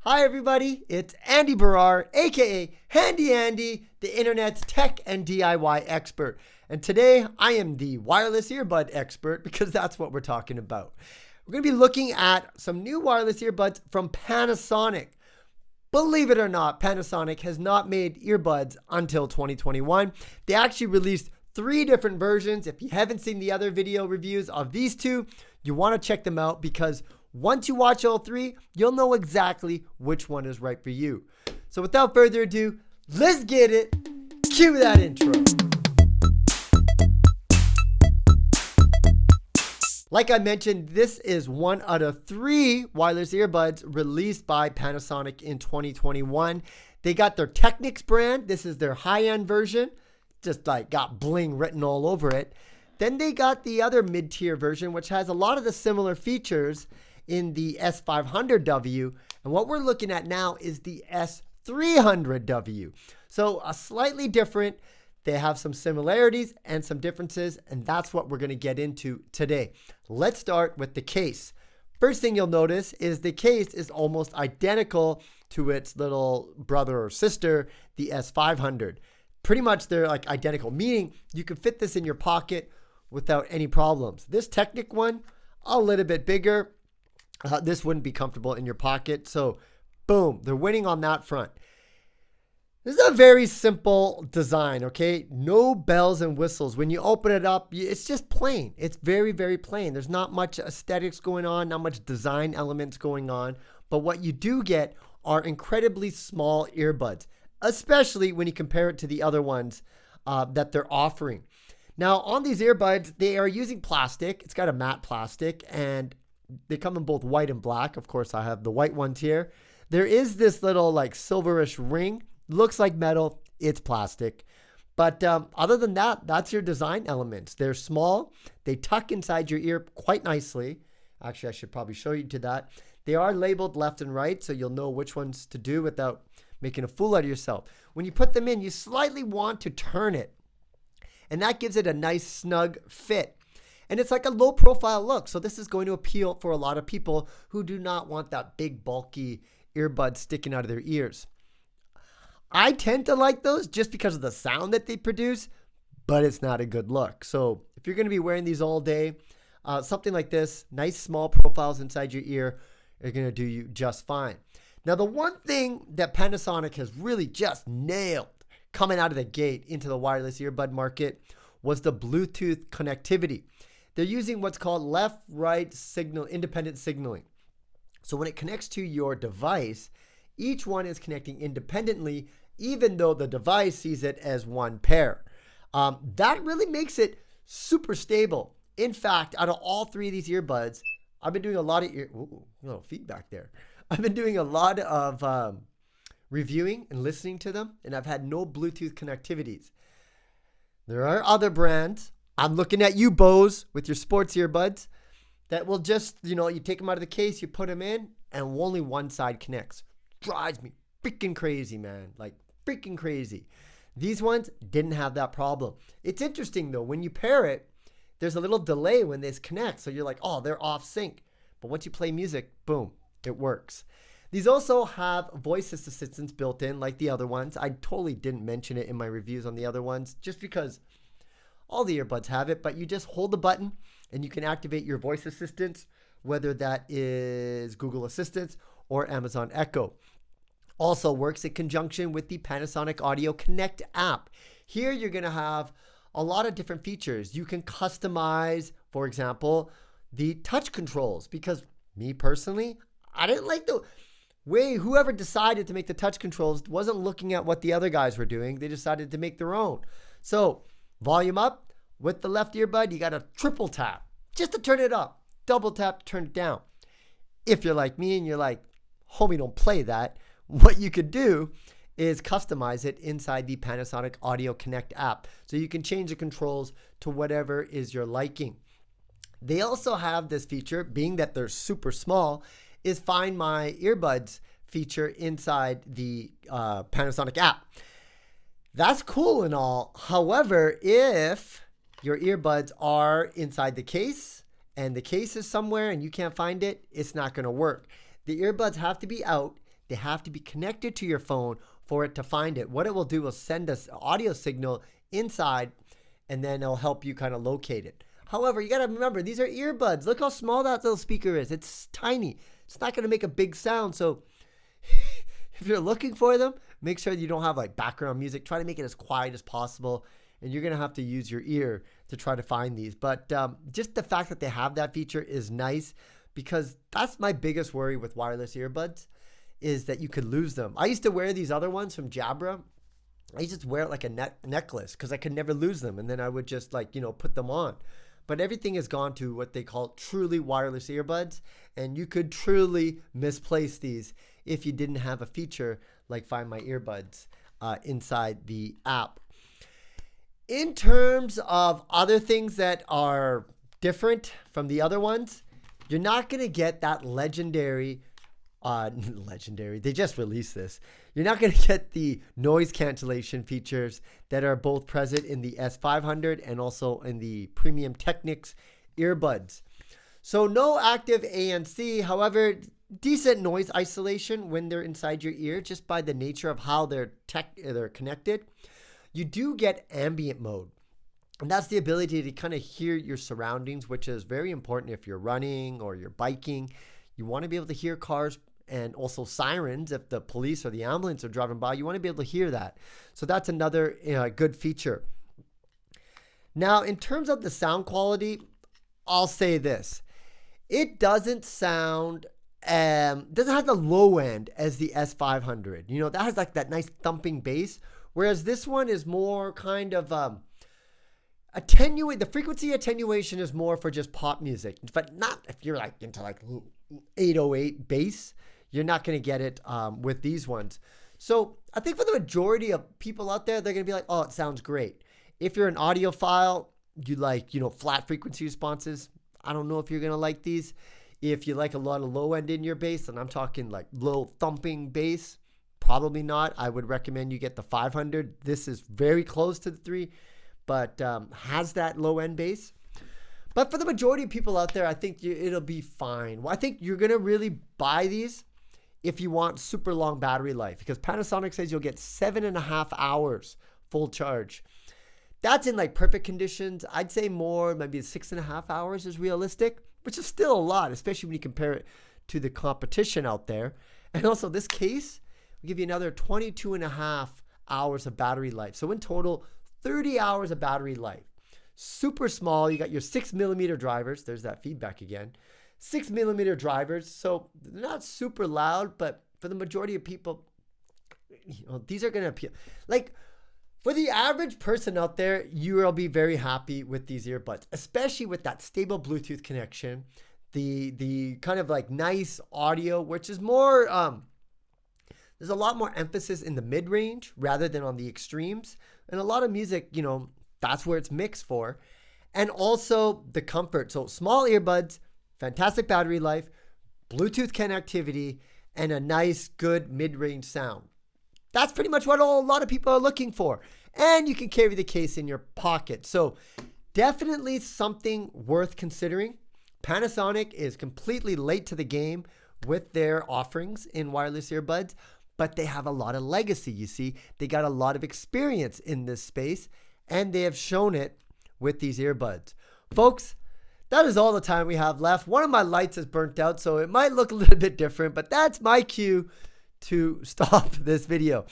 Hi everybody, it's Andy Barrar, aka Handy Andy, the internet's tech and DIY expert. And today I am the wireless earbud expert because that's what we're talking about. We're going to be looking at some new wireless earbuds from Panasonic. Believe it or not, Panasonic has not made earbuds until 2021. They actually released 3 different versions. If you haven't seen the other video reviews of these two, you want to check them out because once you watch all 3, you'll know exactly which one is right for you. So without further ado, let's get it. Cue that intro. Like I mentioned, this is one out of 3 wireless earbuds released by Panasonic in 2021. They got their Technics brand. This is their high-end version. Just like got bling written all over it. Then they got the other mid-tier version, which has a lot of the similar features in the S500W. And what we're looking at now is the S300W. So a slightly different. They have some similarities and some differences, and that's what we're going to get into today. Let's start with the case. First thing you'll notice is the case is almost identical to its little brother or sister, the S500. Pretty much they're like identical, meaning you can fit this in your pocket without any problems. This Technic one, a little bit bigger. This wouldn't be comfortable in your pocket. So boom, they're winning on that front. This is a very simple design, okay? No bells and whistles. When you open it up, it's just plain. It's very, very plain. There's not much aesthetics going on, not much design elements going on. But what you do get are incredibly small earbuds, especially when you compare it to the other ones that they're offering. Now, on these earbuds, they are using plastic. It's got a matte plastic, and they come in both white and black. Of course, I have the white ones here. There is this little like silverish ring. Looks like metal. It's plastic. But other than that, that's your design elements. They're small. They tuck inside your ear quite nicely. Actually, I should probably show you to that. They are labeled left and right, so you'll know which ones to do without making a fool out of yourself. When you put them in, you slightly want to turn it. And that gives it a nice snug fit. And it's like a low profile look. So this is going to appeal for a lot of people who do not want that big bulky earbud sticking out of their ears. I tend to like those just because of the sound that they produce, but it's not a good look. So if you're going to be wearing these all day, something like this, nice small profiles inside your ear, are going to do you just fine. Now, the one thing that Panasonic has really just nailed coming out of the gate into the wireless earbud market was the Bluetooth connectivity. They're using what's called left-right signal independent signaling. So when it connects to your device, each one is connecting independently, even though the device sees it as one pair. That really makes it super stable. In fact, out of all 3 of these earbuds, I've been doing a lot of feedback there. I've been doing a lot of reviewing and listening to them, and I've had no Bluetooth connectivities. There are other brands. I'm looking at you, Bose, with your sports earbuds that will just, you take them out of the case, you put them in, and only one side connects. Drives me freaking crazy, man. Like freaking crazy. These ones didn't have that problem. It's interesting though, when you pair it, there's a little delay when this connects. So you're like, oh, they're off sync. But once you play music, boom, it works. These also have voice assistants built in like the other ones. I totally didn't mention it in my reviews on the other ones just because all the earbuds have it, but you just hold the button and you can activate your voice assistants, whether that is Google Assistant or Amazon Echo. Also works in conjunction with the Panasonic Audio Connect app. Here you're going to have a lot of different features. You can customize, for example, the touch controls, because me personally, I didn't like the way whoever decided to make the touch controls wasn't looking at what the other guys were doing. They decided to make their own. So volume up with the left earbud, you got to triple tap just to turn it up, double tap to turn it down. If you're like me and you're like, homie, don't play that, what you could do is customize it inside the Panasonic Audio Connect app. So you can change the controls to whatever is your liking. They also have this feature, being that they're super small, is Find My Earbuds feature inside the Panasonic app. That's cool and all. However, if your earbuds are inside the case and the case is somewhere and you can't find it, it's not going to work. The earbuds have to be out. they have to be connected to your phone for it to find it. What it will do will send us an audio signal inside, and then it'll help you kind of locate it. However, you got to remember, these are earbuds. Look how small that little speaker is. It's tiny. It's not going to make a big sound. So if you're looking for them, make sure you don't have like background music. Try to make it as quiet as possible. And you're going to have to use your ear to try to find these. But just the fact that they have that feature is nice, because that's my biggest worry with wireless earbuds, is that you could lose them. I used to wear these other ones from Jabra. I used to wear it like a necklace because I could never lose them. And then I would just like, put them on. But everything has gone to what they call truly wireless earbuds. And you could truly misplace these if you didn't have a feature like Find My Earbuds inside the app. In terms of other things that are different from the other ones, you're not going to get that legendary, they just released this. You're not going to get the noise cancellation features that are both present in the S500 and also in the Premium Technics earbuds. So no active ANC, however, decent noise isolation when they're inside your ear, just by the nature of how they're connected. You do get ambient mode, and that's the ability to kind of hear your surroundings, which is very important if you're running or you're biking. You want to be able to hear cars and also sirens if the police or the ambulance are driving by. You want to be able to hear that. So that's another good feature. Now, in terms of the sound quality, I'll say this. It doesn't sound, doesn't have the low end as the S500. That has like that nice thumping bass. Whereas this one is more kind of attenuate. The frequency attenuation is more for just pop music, but not if you're like into like 808 bass. You're not going to get it with these ones. So I think for the majority of people out there, they're going to be like, oh, it sounds great. If you're an audiophile, you like, flat frequency responses. I don't know if you're going to like these. If you like a lot of low end in your bass, and I'm talking like low thumping bass, probably not. I would recommend you get the 500. This is very close to the 3, but has that low end bass. But for the majority of people out there, I think it'll be fine. Well, I think you're going to really buy these if you want super long battery life, because Panasonic says you'll get 7.5 hours full charge. That's in like perfect conditions. I'd say more, maybe 6.5 hours is realistic, which is still a lot, especially when you compare it to the competition out there. And also this case will give you another 22.5 hours of battery life. So in total, 30 hours of battery life. Super small. You got your 6mm drivers. There's that feedback again. 6mm drivers. So they're not super loud, but for the majority of people, these are going to appeal. Like for the average person out there, you will be very happy with these earbuds, especially with that stable Bluetooth connection, the kind of like nice audio, which is more, there's a lot more emphasis in the mid-range rather than on the extremes. And a lot of music, that's where it's mixed for. And also the comfort. So small earbuds, fantastic battery life, Bluetooth connectivity, and a nice, good mid-range sound. That's pretty much what a lot of people are looking for. And you can carry the case in your pocket. So definitely something worth considering. Panasonic is completely late to the game with their offerings in wireless earbuds, but they have a lot of legacy, you see. They got a lot of experience in this space, and they have shown it with these earbuds. Folks, that is all the time we have left. One of my lights is burnt out, so it might look a little bit different, but that's my cue to stop this video.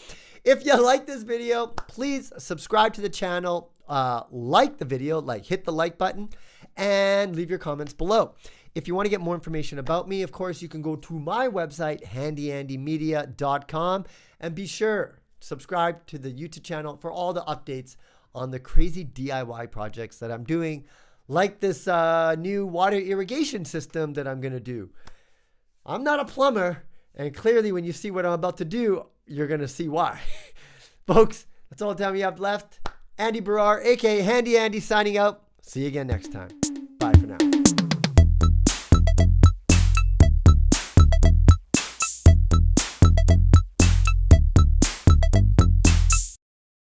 If you like this video, please subscribe to the channel, like the video, hit the like button, and leave your comments below. If you want to get more information about me, of course, you can go to my website, handyandymedia.com, and be sure to subscribe to the YouTube channel for all the updates on the crazy DIY projects that I'm doing, like this new water irrigation system that I'm going to do. I'm not a plumber, and clearly when you see what I'm about to do, you're going to see why. Folks, that's all the time we have left. Andy Barrar, aka Handy Andy, signing out. See you again next time.